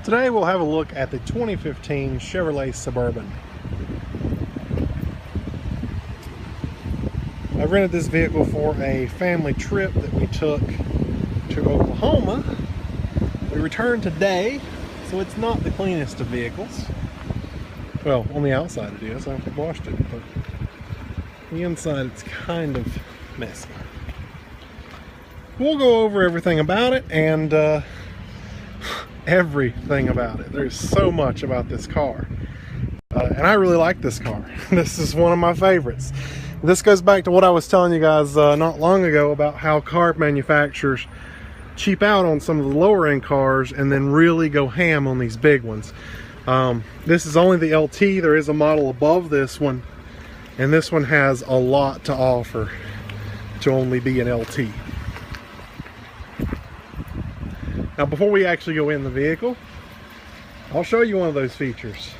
Today we'll have a look at the 2015 Chevrolet Suburban. I rented this vehicle for a family trip that we took to Oklahoma. We returned today, so it's not the cleanest of vehicles. Well, on the outside it is. I haven't washed it, but the inside it's kind of messy. We'll go over everything about it and everything about it. There's so much about this car. And I really like this car. This is one of my favorites. This goes back to what I was telling you guys not long ago about how car manufacturers cheap out on some of the lower end cars and then really go ham on these big ones. This is only the LT. There is a model above this one, and this one has a lot to offer to only be an LT. Now, before we actually go in the vehicle, I'll show you one of those features.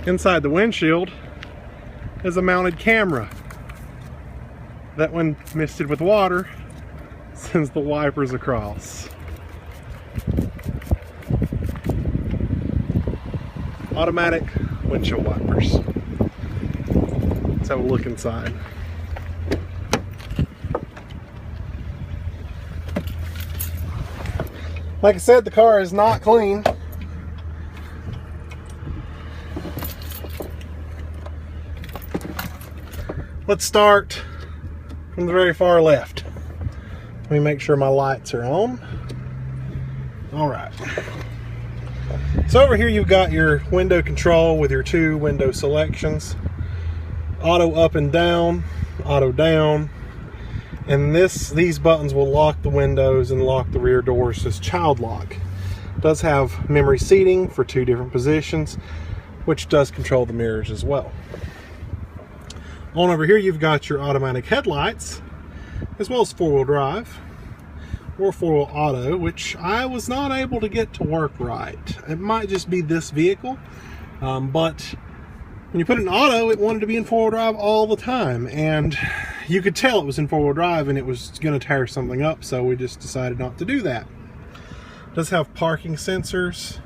Inside the windshield is a mounted camera that, when misted with water, sends the wipers across. Automatic windshield wipers. Let's have a look inside. Like I said, the car is not clean. Let's start from the very far left. Let me make sure my lights are on. All right. So over here you've got your window control with your two window selections. Auto up and down, auto down. And these buttons will lock the windows and lock the rear doors as child lock. It does have memory seating for two different positions, which does control the mirrors as well. On over here you've got your automatic headlights, as well as four-wheel drive or four-wheel auto, which I was not able to get to work right. It might just be this vehicle, but when you put it in auto, it wanted to be in four-wheel drive all the time, and you could tell it was in four-wheel drive and it was going to tear something up, so we just decided not to do that. It does have parking sensors,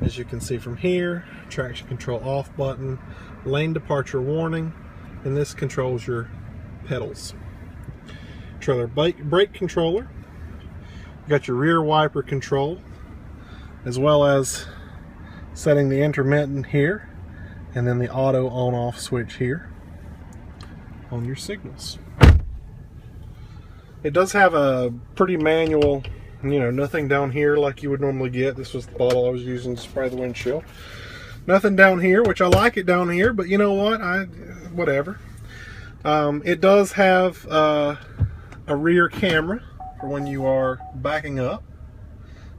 as you can see from here, traction control off button, lane departure warning, and this controls your pedals. Trailer brake controller. You got your rear wiper control, as well as setting the intermittent here, and then the auto on-off switch here on your signals. It does have a pretty manual, nothing down here like you would normally get. This was the bottle I was using to spray the windshield. Nothing down here, which I like it down here, but you know what? Whatever. It does have a rear camera for when you are backing up.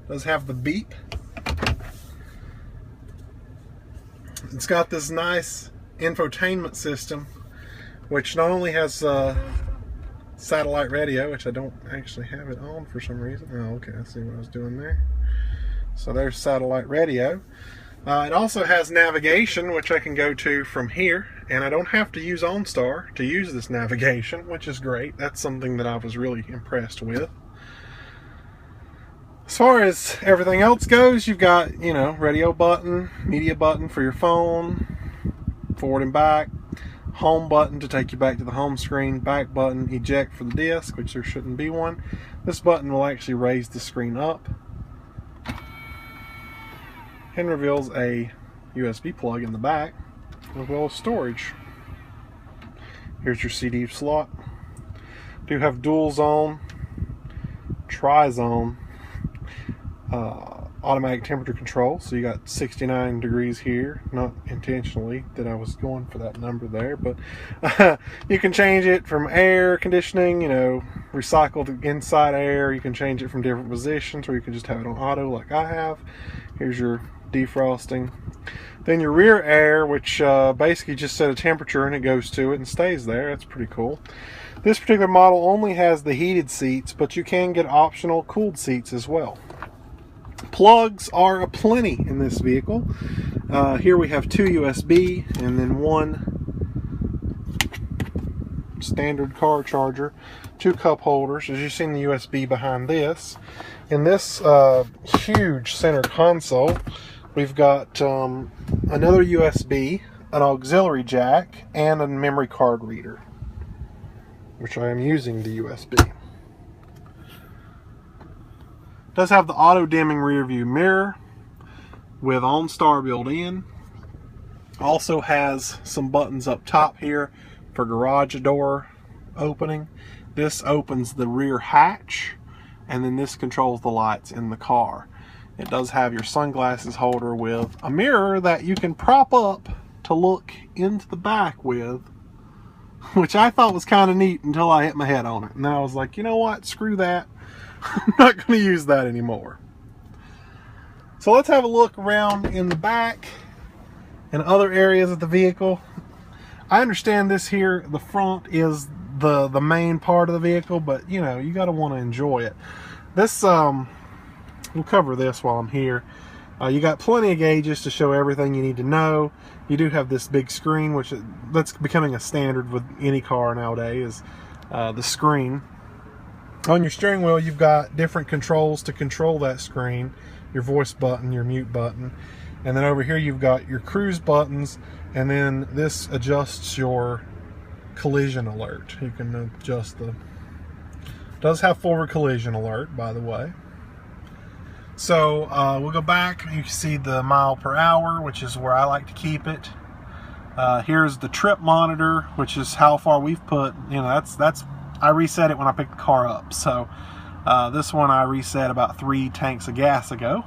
It does have the beep. It's got this nice infotainment system, which not only has satellite radio, which I don't actually have it on for some reason. Oh, okay, I see what I was doing there. So there's satellite radio. It also has navigation, which I can go to from here, and I don't have to use OnStar to use this navigation, which is great. That's something that I was really impressed with. As far as everything else goes, you've got, radio button, media button for your phone, forward and back, home button to take you back to the home screen, back button, eject for the disc, which there shouldn't be one. This button will actually raise the screen up and reveals a USB plug in the back, as well as storage. Here's your CD slot. Do have dual zone, tri-zone, automatic temperature control, so you got 69 degrees here. Not intentionally that I was going for that number there, but you can change it from air conditioning, recycled inside air. You can change it from different positions, or you can just have it on auto like I have. Here's your defrosting. Then your rear air, which basically just set a temperature and it goes to it and stays there. That's pretty cool. This particular model only has the heated seats, but you can get optional cooled seats as well. Plugs are aplenty in this vehicle. Here we have two USB and then one standard car charger, 2 cup holders. As you've seen the USB behind this. In this huge center console, we've got another USB, an auxiliary jack, and a memory card reader, which I am using the USB. It does have the auto dimming rear view mirror with OnStar built in. Also has some buttons up top here for garage door opening. This opens the rear hatch, and then this controls the lights in the car. It does have your sunglasses holder with a mirror that you can prop up to look into the back with, which I thought was kind of neat until I hit my head on it. And then I was like, you know what, screw that. I'm not going to use that anymore. So let's have a look around in the back and other areas of the vehicle. I understand this here, the front is the main part of the vehicle, but you know, you got to want to enjoy it. This, we'll cover this while I'm here. You got plenty of gauges to show everything you need to know. You do have this big screen, which that's becoming a standard with any car nowadays, is the screen. On your steering wheel, you've got different controls to control that screen. Your voice button, your mute button. And then over here you've got your cruise buttons, and then this adjusts your collision alert. You can adjust the... does have forward collision alert, by the way. So we'll go back. You can see the mile per hour, which is where I like to keep it. Here's the trip monitor, which is how far we've put. You know, that's I reset it when I picked the car up. So this one I reset about 3 tanks of gas ago.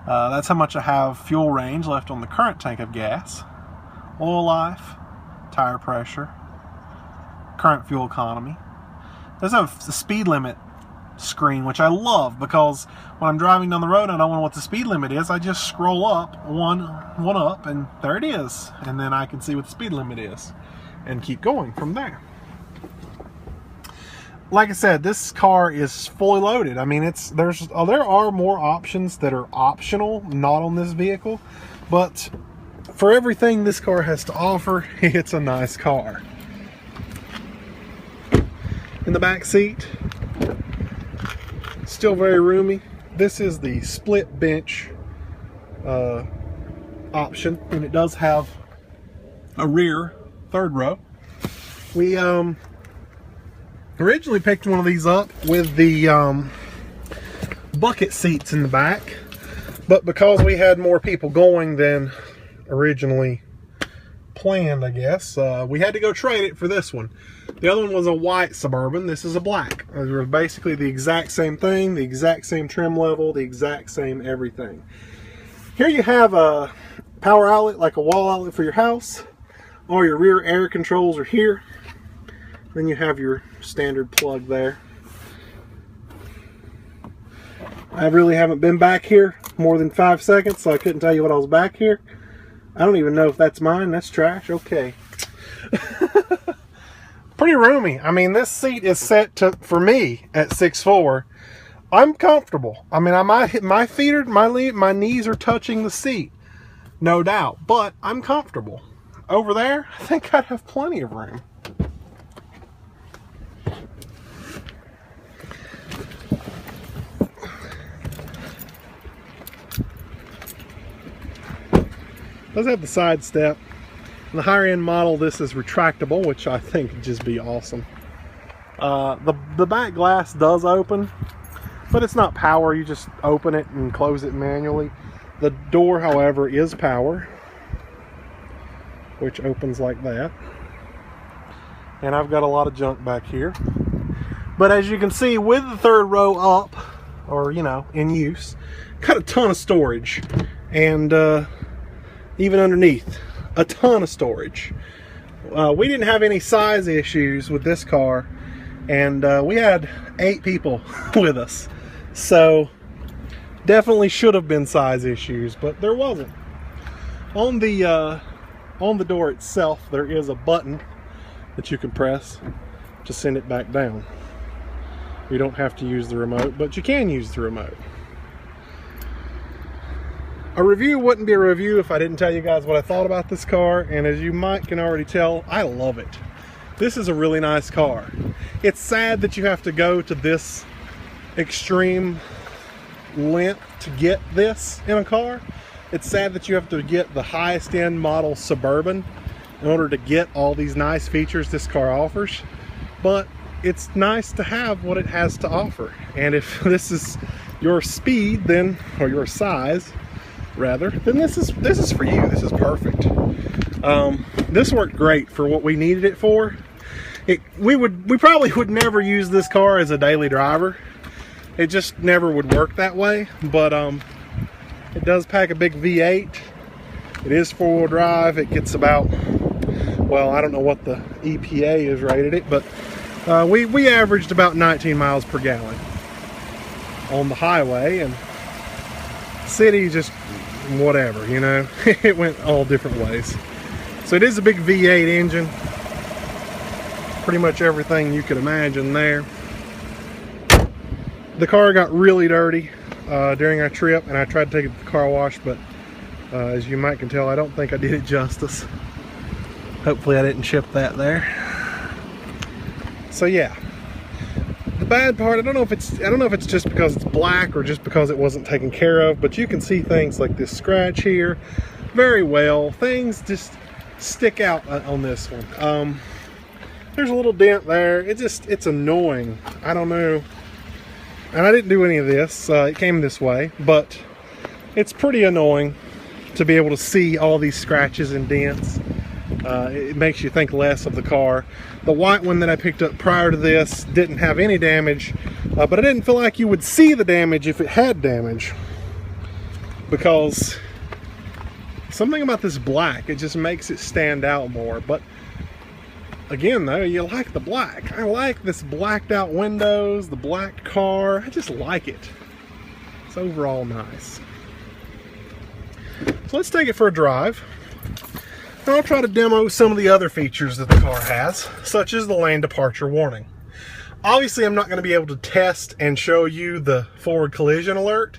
That's how much I have fuel range left on the current tank of gas. Oil life, tire pressure, current fuel economy. There's a speed limit screen, which I love, because when I'm driving down the road and I don't know what the speed limit is, I just scroll up one up, and there it is, and then I can see what the speed limit is and keep going from there. Like I said, this car is fully loaded. I mean, there are more options that are optional, not on this vehicle, but for everything this car has to offer, it's a nice car. In the back seat, still very roomy. This is the split bench option, and it does have a rear third row. We originally picked one of these up with the bucket seats in the back, but because we had more people going than originally planned, I guess, we had to go trade it for this one. The other one was a white Suburban. This is a black. They're basically the exact same thing, the exact same trim level, the exact same everything. Here you have a power outlet, like a wall outlet for your house. All your rear air controls are here. Then you have your standard plug there. I really haven't been back here more than 5 seconds, so I couldn't tell you what I was back here. I don't even know if that's mine. That's trash. Okay. Pretty roomy. I mean, this seat is set to, for me, at 6'4". I'm comfortable. I mean, my feet are, my knees are touching the seat, no doubt. But I'm comfortable. Over there, I think I'd have plenty of room. Does have the side step. In the higher end model, this is retractable, which I think would just be awesome. The back glass does open, but it's not power. You just open it and close it manually. The door, however, is power, which opens like that. And I've got a lot of junk back here. But as you can see, with the third row up, or you know, in use, got a ton of storage. And even underneath, a ton of storage. We didn't have any size issues with this car, and we had 8 people with us, so definitely should have been size issues, but there wasn't. On the door itself, there is a button that you can press to send it back down. You don't have to use the remote, but you can use the remote. A review wouldn't be a review if I didn't tell you guys what I thought about this car, and as you can already tell, I love it. This is a really nice car. It's sad that you have to go to this extreme length to get this in a car. It's sad that you have to get the highest end model Suburban in order to get all these nice features this car offers, but it's nice to have what it has to offer. And if this is your speed, then, or your size rather, then this is for you. This is perfect. This worked great for what we needed it for. We probably would never use this car as a daily driver. It just never would work that way, but it does pack a big V8. It is 4-wheel drive. It gets about, well, I don't know what the EPA has rated it, but we averaged about 19 miles per gallon on the highway, and city just whatever, you know. It went all different ways. So it is a big V8 engine. Pretty much everything you could imagine there. The car got really dirty during our trip, and I tried to take it to the car wash, but as you might can tell, I don't think I did it justice. Hopefully I didn't chip that there. So yeah, the bad part, I don't know if it's just because it's black or just because it wasn't taken care of, but you can see things like this scratch here very well. Things just stick out on this one. There's a little dent there. It's annoying. I don't know. And I didn't do any of this. It came this way, but it's pretty annoying to be able to see all these scratches and dents. It makes you think less of the car. The white one that I picked up prior to this didn't have any damage, but I didn't feel like you would see the damage if it had damage, because something about this black, it just makes it stand out more. But again though, you like the black. I like this blacked out windows, the black car. I just like it. It's overall nice. So let's take it for a drive. And I'll try to demo some of the other features that the car has, such as the lane departure warning. Obviously, I'm not going to be able to test and show you the forward collision alert.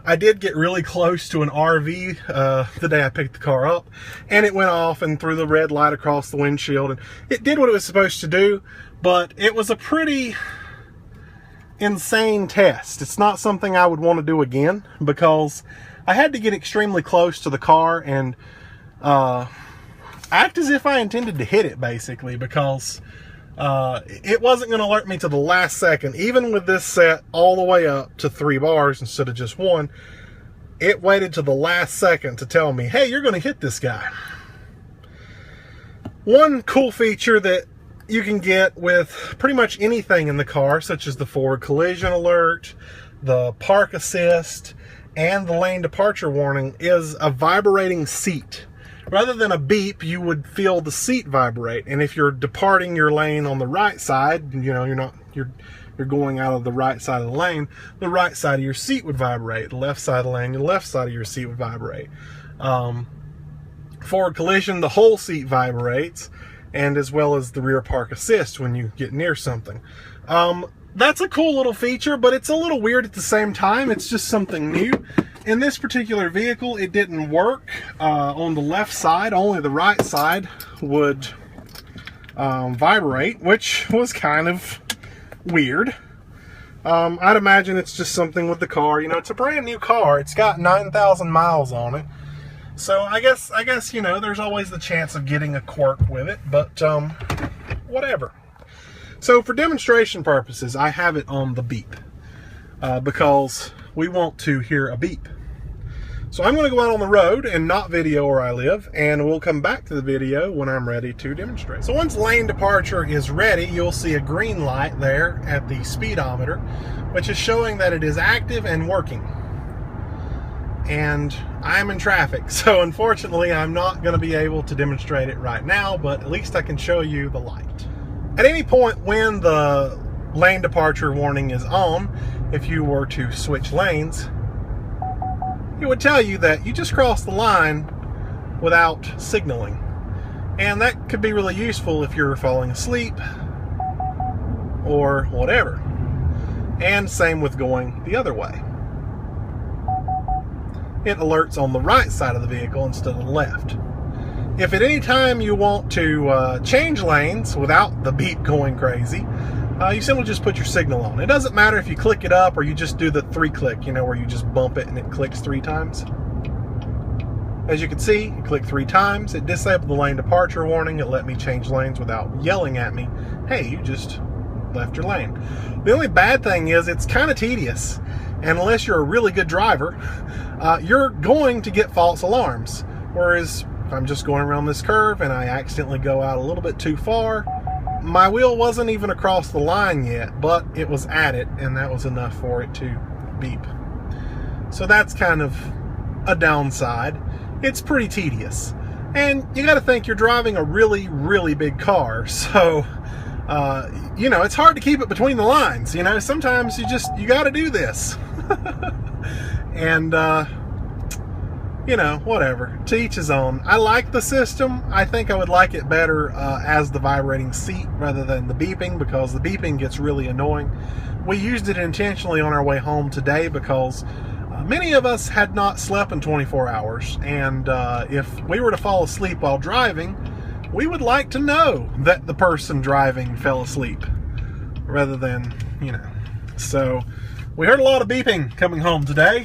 I did get really close to an RV the day I picked the car up, and it went off and threw the red light across the windshield, and it did what it was supposed to do, but it was a pretty insane test. It's not something I would want to do again, because I had to get extremely close to the car and act as if I intended to hit it, basically, because it wasn't going to alert me to the last second. Even with this set all the way up to 3 bars instead of just 1, it waited to the last second to tell me, hey, you're going to hit this guy. One cool feature that you can get with pretty much anything in the car, such as the forward collision alert, the park assist, and the lane departure warning, is a vibrating seat. Rather than a beep, you would feel the seat vibrate. And if you're departing your lane on the right side, you know, you're going out of the right side of the lane, the right side of your seat would vibrate. The left side of the lane, the left side of your seat would vibrate. Forward collision, the whole seat vibrates, and as well as the rear park assist when you get near something. That's a cool little feature, but it's a little weird at the same time. It's just something new. In this particular vehicle, it didn't work on the left side. Only the right side would vibrate, which was kind of weird. I'd imagine it's just something with the car. You know, it's a brand new car. It's got 9,000 miles on it. So I guess, you know, there's always the chance of getting a quirk with it, but whatever. So for demonstration purposes, I have it on the beep because we want to hear a beep. So I'm going to go out on the road and not video where I live, and we'll come back to the video when I'm ready to demonstrate. So once lane departure is ready, you'll see a green light there at the speedometer, which is showing that it is active and working. And I'm in traffic, so unfortunately I'm not going to be able to demonstrate it right now, but at least I can show you the light. At any point when the lane departure warning is on, if you were to switch lanes, it would tell you that you just crossed the line without signaling. And that could be really useful if you're falling asleep or whatever. And same with going the other way. It alerts on the right side of the vehicle instead of the left. if at any time you want to change lanes without the beep going crazy, you simply just put your signal on. It doesn't matter if you click it up or you just do the 3-click, where you just bump it and it clicks 3 times. As you can see, you click 3 times, it disabled the lane departure warning. It let me change lanes without yelling at me, hey, you just left your lane. The only bad thing is it's kind of tedious, and unless you're a really good driver, you're going to get false alarms. Whereas if I'm just going around this curve and I accidentally go out a little bit too far, my wheel wasn't even across the line yet, but it was at it, and that was enough for it to beep. So that's kind of a downside. It's pretty tedious. And you got to think you're driving a really, really big car, so it's hard to keep it between the lines. Sometimes you got to do this. And whatever, to each his own. I like the system. I think I would like it better as the vibrating seat rather than the beeping, because the beeping gets really annoying. We used it intentionally on our way home today because many of us had not slept in 24 hours, and if we were to fall asleep while driving, we would like to know that the person driving fell asleep rather than, So we heard a lot of beeping coming home today.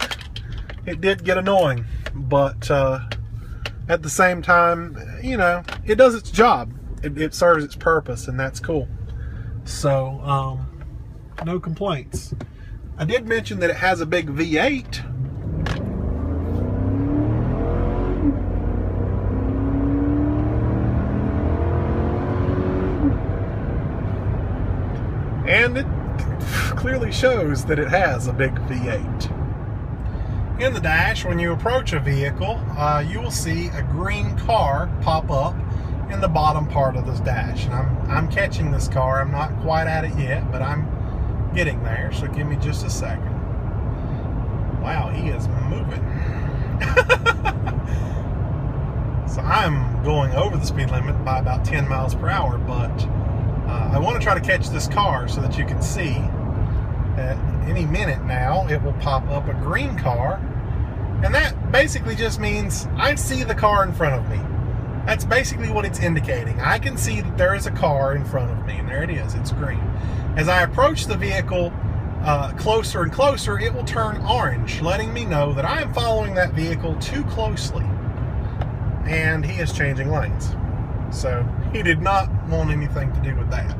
It did get annoying, but at the same time, it does its job. It serves its purpose, and that's cool. So, no complaints. I did mention that it has a big V8. And it clearly shows that it has a big V8. In the dash, when you approach a vehicle, you will see a green car pop up in the bottom part of this dash. And I'm catching this car. I'm not quite at it yet, but I'm getting there, so give me just a second. Wow, he is moving. So I'm going over the speed limit by about 10 miles per hour, but I want to try to catch this car so that you can see that any minute now it will pop up a green car, and that basically just means I see the car in front of me. That's basically what it's indicating. I can see that there is a car in front of me, and there it is, it's green. As I approach the vehicle closer and closer, it will turn orange, letting me know that I am following that vehicle too closely. And he is changing lanes. So he did not want anything to do with that.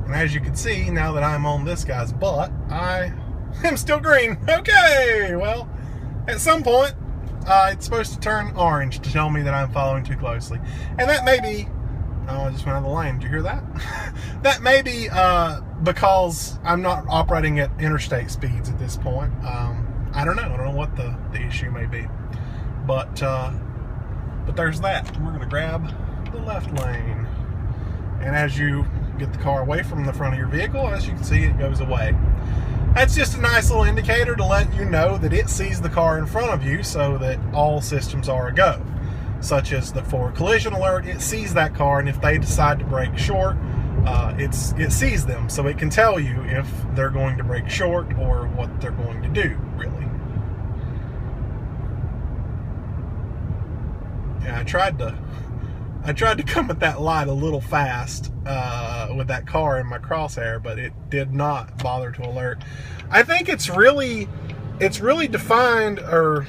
And as you can see, now that I'm on this guy's butt, I am still green. Okay, well, at some point, it's supposed to turn orange to tell me that I'm following too closely. And that may be, oh, I just went out of the lane. Did you hear that? That may be because I'm not operating at interstate speeds at this point. I don't know. I don't know what the issue may be. But there's that. We're going to grab the left lane. And as you get the car away from the front of your vehicle, as you can see, it goes away. That's just a nice little indicator to let you know that it sees the car in front of you, so that all systems are a go. Such as the for collision alert, it sees that car, and if they decide to brake short, it sees them, so it can tell you if they're going to brake short or what they're going to do, really. Yeah, I tried to come at that light a little fast with that car in my crosshair, but it did not bother to alert. I think it's really defined, or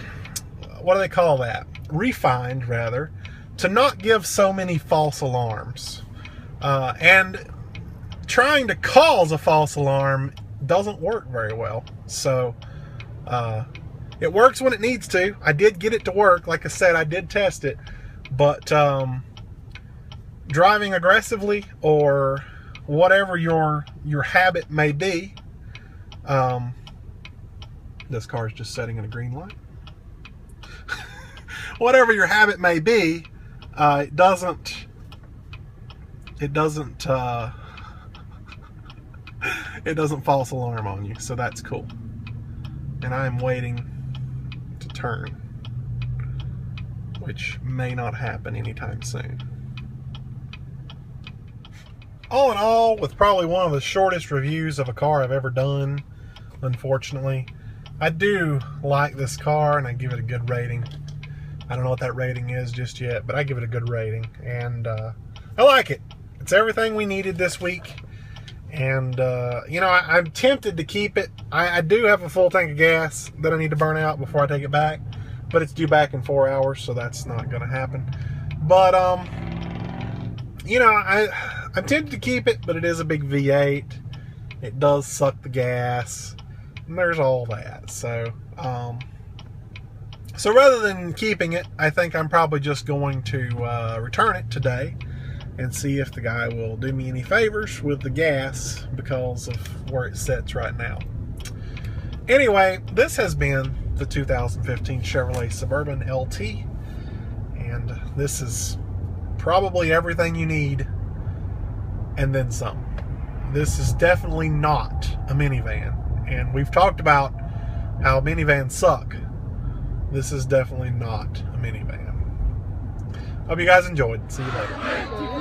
what do they call that? Refined, rather, to not give so many false alarms. And trying to cause a false alarm doesn't work very well. So it works when it needs to. I did get it to work. Like I said, I did test it. But driving aggressively, or whatever your habit may be, this car is just setting in a green light. Whatever your habit may be, it doesn't false alarm on you, so that's cool. And I'm waiting to turn, which may not happen anytime soon. All in all, with probably one of the shortest reviews of a car I've ever done, unfortunately, I do like this car, and I give it a good rating. I don't know what that rating is just yet, but I give it a good rating. And I like it. It's everything we needed this week. And, you know, I'm tempted to keep it. I do have a full tank of gas that I need to burn out before I take it back. But it's due back in 4 hours, so that's not going to happen. But, you know, I'm tempted to keep it, but it is a big V8. It does suck the gas. And there's all that. So, so rather than keeping it, I think I'm probably just going to return it today and see if the guy will do me any favors with the gas because of where it sits right now. Anyway, this has been the 2015 Chevrolet Suburban LT, and this is probably everything you need and then some. This is definitely not a minivan, and we've talked about how minivans suck. This is definitely not a minivan. Hope you guys enjoyed. See you later.